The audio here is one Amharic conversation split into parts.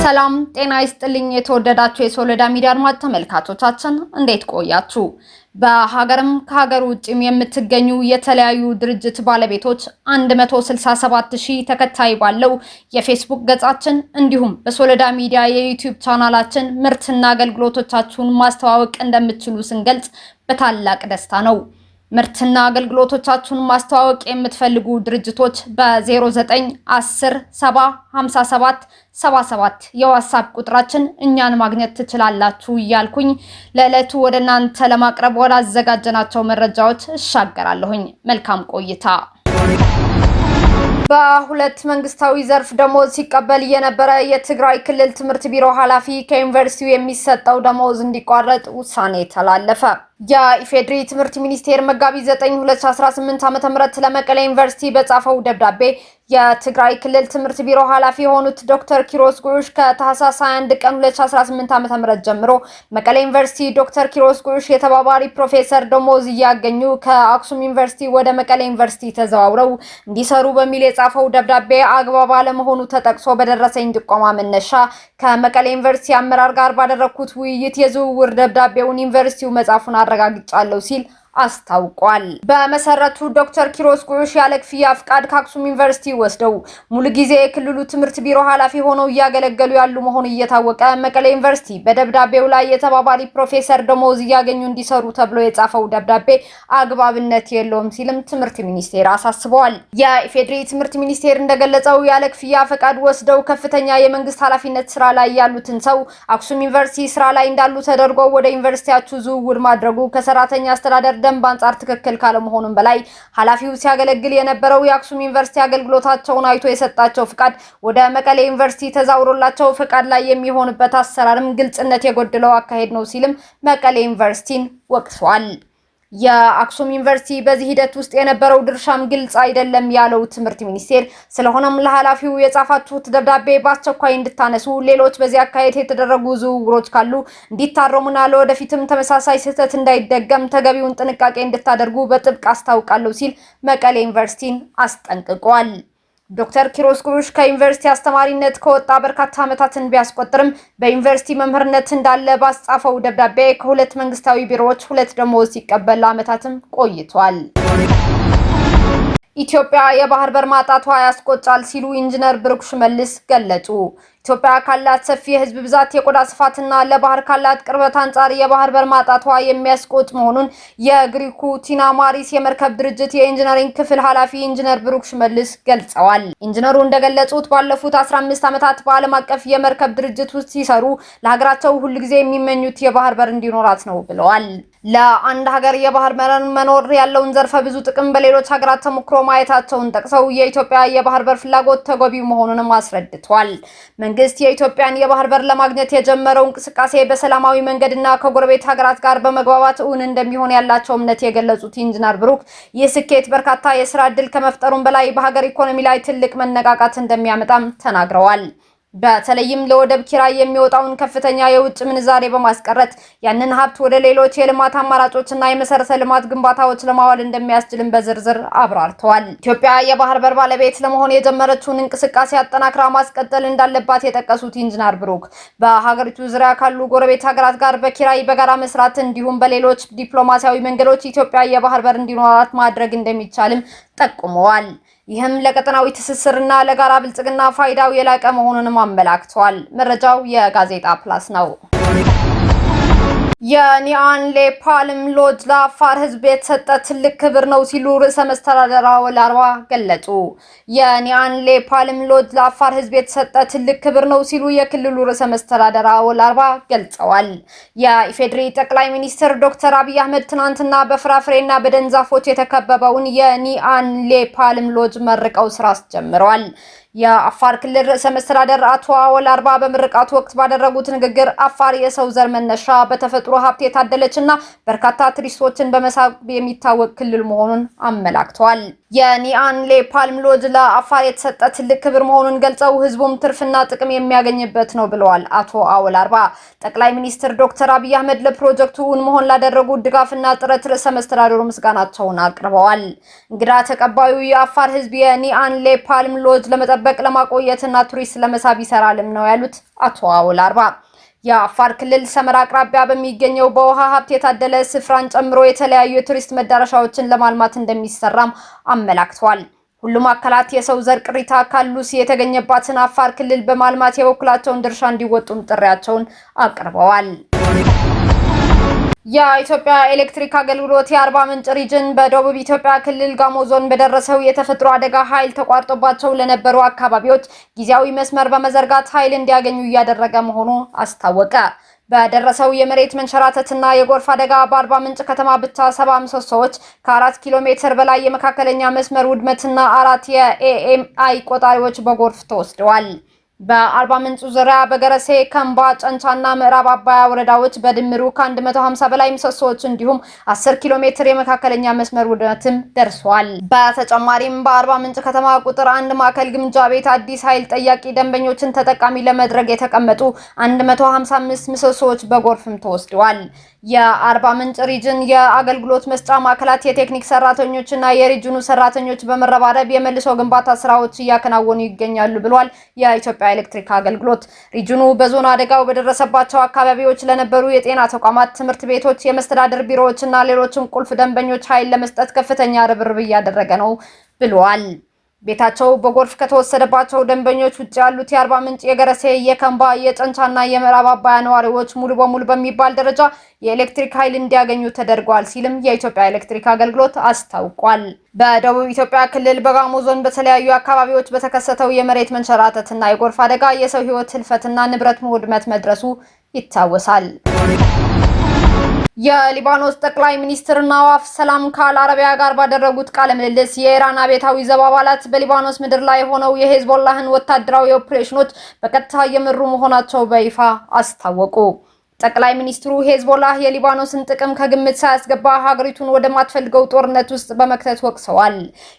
ሰላም ጤና ይስጥልኝ የተወደዳችሁ የሶሎዳ ሚዲያ አድማጭ ተመልካቾቻችን እንዴት ቆያችሁ? በሀገርም ከሀገር ውጭም የምትገኙ የተለያዩ ድርጅት ባለቤቶች 167,000 ተከታይ ባለው የፌስቡክ ገጻችን እንዲሁም በሶሎዳ ሚዲያ የዩቲዩብ ቻናላችን ምርትና አገልግሎቶቻችሁን ማስተዋወቅ እንደምትችሉ ስንገልጽ በታላቅ ደስታ ነው። ምርትና አገልግሎቶቻችሁን ማስተዋወቅ የምትፈልጉ ድርጅቶች በ0910 70 57 77 የዋትስአፕ ቁጥራችን እኛን ማግኘት ትችላላችሁ እያልኩኝ ለዕለቱ ወደ እናንተ ለማቅረብ ወዳዘጋጀናቸው መረጃዎች እሻገራለሁኝ። መልካም ቆይታ። በሁለት መንግስታዊ ዘርፍ ደሞዝ ሲቀበል የነበረ የትግራይ ክልል ትምህርት ቢሮ ኃላፊ ከዩኒቨርሲቲው የሚሰጠው ደሞዝ እንዲቋረጥ ውሳኔ ተላለፈ። የኢፌድሪ ትምህርት ሚኒስቴር መጋቢት 9 2018 ዓ.ም ለመቀሌ ዩኒቨርሲቲ በጻፈው ደብዳቤ የትግራይ ክልል ትምህርት ቢሮ ኃላፊ የሆኑት ዶክተር ኪሮስ ጉሽ ከታህሳስ 21 ቀን 2018 ዓ.ም ጀምሮ መቀሌ ዩኒቨርሲቲ ዶክተር ኪሮስ ጉሽ የተባባሪ ፕሮፌሰር ደሞዝ እያገኙ ከአክሱም ዩኒቨርሲቲ ወደ መቀሌ ዩኒቨርሲቲ ተዘዋውረው እንዲሰሩ በሚል የጻፈው ደብዳቤ አግባብ አለመሆኑ ተጠቅሶ በደረሰኝ ጥቆማ መነሻ ከመቀሌ ዩኒቨርሲቲ አመራር ጋር ባደረኩት ውይይት የዝውውር ደብዳቤውን ዩኒቨርሲቲው መጻፉን አረጋግጫለሁ ሲል አስታውቋል። በመሰረቱ ዶክተር ኪሮስ ጉሽ ያለ ክፍያ ፍቃድ ከአክሱም ዩኒቨርሲቲ ወስደው ሙሉ ጊዜ የክልሉ ትምህርት ቢሮ ኃላፊ ሆነው እያገለገሉ ያሉ መሆኑ እየታወቀ መቀሌ ዩኒቨርሲቲ በደብዳቤው ላይ የተባባሪ ፕሮፌሰር ደሞዝ እያገኙ እንዲሰሩ ተብሎ የጻፈው ደብዳቤ አግባብነት የለውም ሲልም ትምህርት ሚኒስቴር አሳስበዋል። የኢፌድሪ ትምህርት ሚኒስቴር እንደገለጸው ያለ ክፍያ ፍቃድ ወስደው ከፍተኛ የመንግስት ኃላፊነት ስራ ላይ ያሉትን ሰው አክሱም ዩኒቨርሲቲ ስራ ላይ እንዳሉ ተደርጎ ወደ ዩኒቨርሲቲያችሁ ዝውውር ማድረጉ ከሰራተኛ አስተዳደር ደንብ አንጻር ትክክል ካለመሆኑም በላይ ኃላፊው ሲያገለግል የነበረው የአክሱም ዩኒቨርሲቲ አገልግሎታቸውን አይቶ የሰጣቸው ፍቃድ ወደ መቀሌ ዩኒቨርሲቲ ተዛውሮላቸው ፍቃድ ላይ የሚሆንበት አሰራርም ግልጽነት የጎደለው አካሄድ ነው ሲልም መቀሌ ዩኒቨርሲቲን ወቅሷል። የአክሱም ዩኒቨርሲቲ በዚህ ሂደት ውስጥ የነበረው ድርሻም ግልጽ አይደለም ያለው ትምህርት ሚኒስቴር ስለሆነም ለኃላፊው የጻፋችሁት ደብዳቤ በአስቸኳይ እንድታነሱ፣ ሌሎች በዚህ አካሄድ የተደረጉ ዝውውሮች ካሉ እንዲታረሙና ለወደፊትም ተመሳሳይ ስህተት እንዳይደገም ተገቢውን ጥንቃቄ እንድታደርጉ በጥብቅ አስታውቃለሁ ሲል መቀሌ ዩኒቨርሲቲን አስጠንቅቋል። ዶክተር ኪሮስ ጉሽ ከዩኒቨርሲቲ አስተማሪነት ከወጣ በርካታ ዓመታትን ቢያስቆጥርም በዩኒቨርሲቲ መምህርነት እንዳለ ባስጻፈው ደብዳቤ ከሁለት መንግስታዊ ቢሮዎች ሁለት ደሞዝ ሲቀበል ዓመታትም ቆይቷል። ኢትዮጵያ የባህር በር ማጣቷ ያስቆጫል ሲሉ ኢንጂነር ብሩክ ሽመልስ ገለጹ። ኢትዮጵያ ካላት ሰፊ የህዝብ ብዛት የቆዳ ስፋትና ለባህር ካላት ቅርበት አንጻር የባህር በር ማጣቷ የሚያስቆጭ መሆኑን የግሪኩ ቲና ማሪስ የመርከብ ድርጅት የኢንጂነሪንግ ክፍል ኃላፊ ኢንጂነር ብሩክ ሽመልስ ገልጸዋል። ኢንጂነሩ እንደገለጹት ባለፉት 15 ዓመታት በዓለም አቀፍ የመርከብ ድርጅት ውስጥ ሲሰሩ ለሀገራቸው ሁልጊዜ የሚመኙት የባህር በር እንዲኖራት ነው ብለዋል። ለአንድ ሀገር የባህር በር መኖር ያለውን ዘርፈ ብዙ ጥቅም በሌሎች ሀገራት ተሞክሮ ማየታቸውን ጠቅሰው የኢትዮጵያ የባህር በር ፍላጎት ተገቢው መሆኑንም አስረድተዋል። መንግስት የኢትዮጵያን የባህር በር ለማግኘት የጀመረው እንቅስቃሴ በሰላማዊ መንገድና ከጎረቤት ሀገራት ጋር በመግባባት እውን እንደሚሆን ያላቸው እምነት የገለጹት ኢንጂነር ብሩክ ይህ ስኬት በርካታ የስራ ዕድል ከመፍጠሩም በላይ በሀገር ኢኮኖሚ ላይ ትልቅ መነቃቃት እንደሚያመጣም ተናግረዋል። በተለይም ለወደብ ኪራይ የሚወጣውን ከፍተኛ የውጭ ምንዛሬ በማስቀረት ያንን ሀብት ወደ ሌሎች የልማት አማራጮችና የመሰረተ ልማት ግንባታዎች ለማዋል እንደሚያስችልም በዝርዝር አብራርተዋል። ኢትዮጵያ የባህር በር ባለቤት ለመሆን የጀመረችውን እንቅስቃሴ አጠናክራ ማስቀጠል እንዳለባት የጠቀሱት ኢንጂነር ብሩክ በሀገሪቱ ዙሪያ ካሉ ጎረቤት ሀገራት ጋር በኪራይ በጋራ መስራት እንዲሁም በሌሎች ዲፕሎማሲያዊ መንገዶች ኢትዮጵያ የባህር በር እንዲኖራት ማድረግ እንደሚቻልም ጠቁመዋል። ይህም ለቀጠናዊ ትስስርና ለጋራ ብልጽግና ፋይዳው የላቀ መሆኑንም አመላክቷል። መረጃው የጋዜጣ ፕላስ ነው። የኒያንሌ ፓልም ሎጅ ለአፋር ህዝብ የተሰጠ ትልቅ ክብር ነው ሲሉ ርዕሰ መስተዳድር አወል አርባ ገለጹ። የኒያንሌ ፓልም ሎጅ ለአፋር ህዝብ የተሰጠ ትልቅ ክብር ነው ሲሉ የክልሉ ርዕሰ መስተዳድር አወል አርባ ገልጸዋል። የኢፌድሪ ጠቅላይ ሚኒስትር ዶክተር አብይ አህመድ ትናንትና በፍራፍሬና በደን ዛፎች የተከበበውን የኒያንሌ ፓልም ሎጅ መርቀው ስራ አስጀምረዋል። የአፋር ክልል ርዕሰ መስተዳድር አቶ አወል አርባ በምርቃቱ ወቅት ባደረጉት ንግግር አፋር የሰው ዘር መነሻ በተፈጥሮ ሀብት የታደለችና በርካታ ቱሪስቶችን በመሳብ የሚታወቅ ክልል መሆኑን አመላክተዋል። የኒያንሌ ፓልም ሎጅ ለአፋር የተሰጠ ትልቅ ክብር መሆኑን ገልጸው ህዝቡም ትርፍና ጥቅም የሚያገኝበት ነው ብለዋል። አቶ አወል አርባ ጠቅላይ ሚኒስትር ዶክተር አብይ አህመድ ለፕሮጀክቱ እውን መሆን ላደረጉት ድጋፍና ጥረት ርዕሰ መስተዳድሩ ምስጋናቸውን አቅርበዋል። እንግዳ ተቀባዩ የአፋር ህዝብ የኒያንሌ ፓልም ሎጅ ለመጠበቅ በመጠበቅ ለማቆየትና ቱሪስት ለመሳብ ይሰራልም ነው ያሉት አቶ አወል አርባ። የአፋር ክልል ሰመራ አቅራቢያ በሚገኘው በውሃ ሀብት የታደለ ስፍራን ጨምሮ የተለያዩ የቱሪስት መዳረሻዎችን ለማልማት እንደሚሰራም አመላክተዋል። ሁሉም አካላት የሰው ዘር ቅሪተ አካል ሉሲ የተገኘባትን አፋር ክልል በማልማት የበኩላቸውን ድርሻ እንዲወጡም ጥሪያቸውን አቅርበዋል። የኢትዮጵያ ኤሌክትሪክ አገልግሎት የአርባ ምንጭ ሪጅን በደቡብ ኢትዮጵያ ክልል ጋሞ ዞን በደረሰው የተፈጥሮ አደጋ ኃይል ተቋርጦባቸው ለነበሩ አካባቢዎች ጊዜያዊ መስመር በመዘርጋት ኃይል እንዲያገኙ እያደረገ መሆኑ አስታወቀ። በደረሰው የመሬት መንሸራተትና የጎርፍ አደጋ በአርባ ምንጭ ከተማ ብቻ 70 ምሰሶዎች ከ4 ኪሎ ሜትር በላይ የመካከለኛ መስመር ውድመትና 4 የኤኤምአይ ቆጣሪዎች በጎርፍ ተወስደዋል። በአርባ ምንጭ ዙሪያ በገረሴ፣ ከምባ፣ ጨንቻና ምዕራብ አባያ ወረዳዎች በድምሩ ከ150 በላይ ምሰሶዎች እንዲሁም 10 ኪሎ ሜትር የመካከለኛ መስመር ውድመትም ደርሷል። በተጨማሪም በአርባ ምንጭ ከተማ ቁጥር 1 ማዕከል ግምጃ ቤት አዲስ ኃይል ጠያቂ ደንበኞችን ተጠቃሚ ለማድረግ የተቀመጡ 155 ምሰሶዎች በጎርፍም ተወስደዋል። የአርባ ምንጭ ሪጅን የአገልግሎት መስጫ ማዕከላት የቴክኒክ ሰራተኞችና የሪጅኑ ሰራተኞች በመረባረብ የመልሶ ግንባታ ስራዎች እያከናወኑ ይገኛሉ ብሏል። የኢትዮጵያ ኤሌክትሪክ አገልግሎት ሪጅኑ በዞን አደጋው በደረሰባቸው አካባቢዎች ለነበሩ የጤና ተቋማት፣ ትምህርት ቤቶች፣ የመስተዳድር ቢሮዎችና ሌሎችም ቁልፍ ደንበኞች ኃይል ለመስጠት ከፍተኛ ርብርብ እያደረገ ነው ብሏል። ቤታቸው በጎርፍ ከተወሰደባቸው ደንበኞች ውጭ ያሉት የአርባ ምንጭ፣ የገረሴ፣ የከምባ፣ የጨንቻና የምዕራብ አባያ ነዋሪዎች ሙሉ በሙሉ በሚባል ደረጃ የኤሌክትሪክ ኃይል እንዲያገኙ ተደርጓል ሲልም የኢትዮጵያ ኤሌክትሪክ አገልግሎት አስታውቋል። በደቡብ ኢትዮጵያ ክልል በጋሞ ዞን በተለያዩ አካባቢዎች በተከሰተው የመሬት መንሸራተትና የጎርፍ አደጋ የሰው ሕይወት ህልፈትና ንብረት ውድመት መድረሱ ይታወሳል። የሊባኖስ ጠቅላይ ሚኒስትር ናዋፍ ሰላም ከአል አረቢያ ጋር ባደረጉት ቃለ ምልልስ የኢራን አብዮታዊ ዘብ አባላት በሊባኖስ ምድር ላይ ሆነው የሄዝቦላህን ወታደራዊ ኦፕሬሽኖች በቀጥታ እየመሩ መሆናቸው በይፋ አስታወቁ። ጠቅላይ ሚኒስትሩ ሄዝቦላህ የሊባኖስን ጥቅም ከግምት ሳያስገባ ሀገሪቱን ወደ ማትፈልገው ጦርነት ውስጥ በመክተት ወቅሰዋል።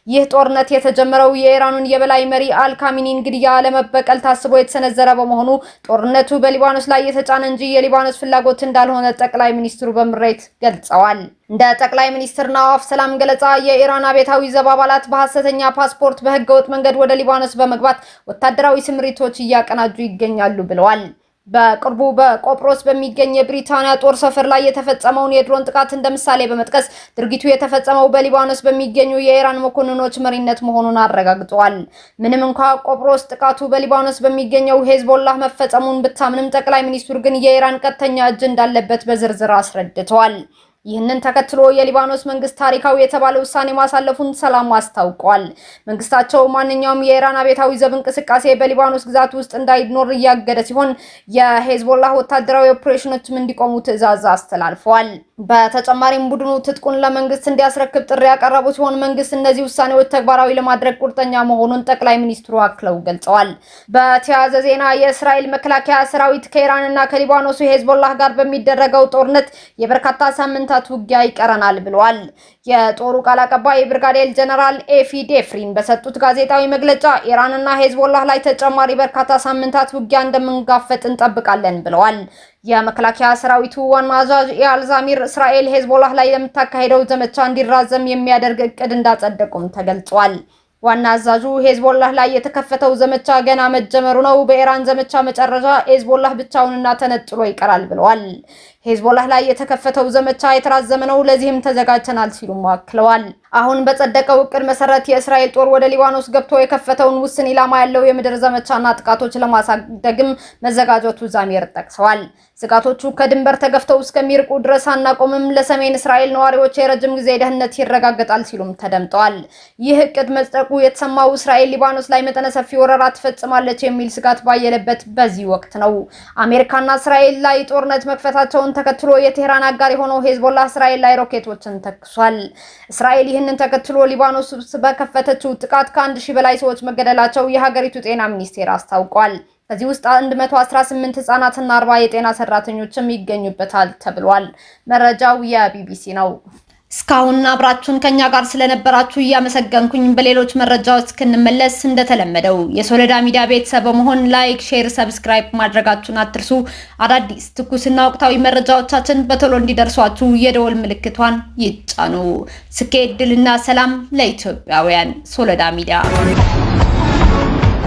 ይህ ጦርነት የተጀመረው የኢራኑን የበላይ መሪ አልካሚኒን ግድያ ለመበቀል ታስቦ የተሰነዘረ በመሆኑ ጦርነቱ በሊባኖስ ላይ የተጫነ እንጂ የሊባኖስ ፍላጎት እንዳልሆነ ጠቅላይ ሚኒስትሩ በምሬት ገልጸዋል። እንደ ጠቅላይ ሚኒስትር ናዋፍ ሰላም ገለጻ የኢራን አብዮታዊ ዘብ አባላት በሐሰተኛ ፓስፖርት በህገወጥ መንገድ ወደ ሊባኖስ በመግባት ወታደራዊ ስምሪቶች እያቀናጁ ይገኛሉ ብለዋል። በቅርቡ በቆጵሮስ በሚገኝ የብሪታንያ ጦር ሰፈር ላይ የተፈጸመውን የድሮን ጥቃት እንደምሳሌ በመጥቀስ ድርጊቱ የተፈጸመው በሊባኖስ በሚገኙ የኢራን መኮንኖች መሪነት መሆኑን አረጋግጠዋል። ምንም እንኳን ቆጵሮስ ጥቃቱ በሊባኖስ በሚገኘው ሄዝቦላህ መፈጸሙን ብታምንም ጠቅላይ ሚኒስትሩ ግን የኢራን ቀጥተኛ እጅ እንዳለበት በዝርዝር አስረድተዋል። ይህንን ተከትሎ የሊባኖስ መንግስት ታሪካዊ የተባለ ውሳኔ ማሳለፉን ሰላም አስታውቋል። መንግስታቸው ማንኛውም የኢራን አብዮታዊ ዘብ እንቅስቃሴ በሊባኖስ ግዛት ውስጥ እንዳይኖር እያገደ ሲሆን የሄዝቦላህ ወታደራዊ ኦፕሬሽኖችም እንዲቆሙ ትዕዛዝ አስተላልፈዋል። በተጨማሪም ቡድኑ ትጥቁን ለመንግስት እንዲያስረክብ ጥሪ ያቀረቡ ሲሆን መንግስት እነዚህ ውሳኔዎች ተግባራዊ ለማድረግ ቁርጠኛ መሆኑን ጠቅላይ ሚኒስትሩ አክለው ገልጸዋል። በተያያዘ ዜና የእስራኤል መከላከያ ሰራዊት ከኢራንና ከሊባኖሱ ሄዝቦላህ ጋር በሚደረገው ጦርነት የበርካታ ሳምንታት ውጊያ ይቀረናል ብለዋል። የጦሩ ቃል አቀባይ ብርጋዴር ጀነራል ኤፊ ዴፍሪን በሰጡት ጋዜጣዊ መግለጫ ኢራንና ሄዝቦላህ ላይ ተጨማሪ በርካታ ሳምንታት ውጊያ እንደምንጋፈጥ እንጠብቃለን ብለዋል። የመከላከያ ሰራዊቱ ዋና አዛዥ ኢያል ዛሚር እስራኤል ሄዝቦላህ ላይ የምታካሄደው ዘመቻ እንዲራዘም የሚያደርግ እቅድ እንዳጸደቁም ተገልጿል። ዋና አዛዡ ሄዝቦላህ ላይ የተከፈተው ዘመቻ ገና መጀመሩ ነው፣ በኢራን ዘመቻ መጨረሻ ሄዝቦላህ ብቻውንና ተነጥሎ ይቀራል ብለዋል። ሄዝቦላህ ላይ የተከፈተው ዘመቻ የተራዘመ ነው፣ ለዚህም ተዘጋጅተናል ሲሉ አክለዋል። አሁን በጸደቀው እቅድ መሰረት የእስራኤል ጦር ወደ ሊባኖስ ገብቶ የከፈተውን ውስን ኢላማ ያለው የምድር ዘመቻና ጥቃቶች ለማሳደግም መዘጋጀቱ ዛሚር ጠቅሰዋል። ስጋቶቹ ከድንበር ተገፍተው እስከሚርቁ ድረስ አናቆምም፣ ለሰሜን እስራኤል ነዋሪዎች የረጅም ጊዜ ደህንነት ይረጋገጣል ሲሉም ተደምጠዋል። ይህ እቅድ መጽደቁ የተሰማው እስራኤል ሊባኖስ ላይ መጠነ ሰፊ ወረራ ትፈጽማለች የሚል ስጋት ባየለበት በዚህ ወቅት ነው። አሜሪካና እስራኤል ላይ ጦርነት መክፈታቸውን ተከትሎ የቴህራን አጋር የሆነው ሄዝቦላህ እስራኤል ላይ ሮኬቶችን ተኩሷል። እስራኤል ይህንን ተከትሎ ሊባኖስ ውስጥ በከፈተችው ጥቃት ከ1000 በላይ ሰዎች መገደላቸው የሀገሪቱ ጤና ሚኒስቴር አስታውቋል። ከዚህ ውስጥ 118 ህጻናትና 40 የጤና ሰራተኞችም ይገኙበታል ተብሏል። መረጃው የቢቢሲ ነው። እስካሁን አብራችሁን ከኛ ጋር ስለነበራችሁ እያመሰገንኩኝ በሌሎች መረጃዎች እስክንመለስ እንደተለመደው የሶሎዳ ሚዲያ ቤተሰብ በመሆን ላይክ፣ ሼር፣ ሰብስክራይብ ማድረጋችሁን አትርሱ። አዳዲስ ትኩስና ወቅታዊ መረጃዎቻችን በቶሎ እንዲደርሷችሁ የደወል ምልክቷን ይጫኑ። ስኬት፣ ድልና ሰላም ለኢትዮጵያውያን። ሶሎዳ ሚዲያ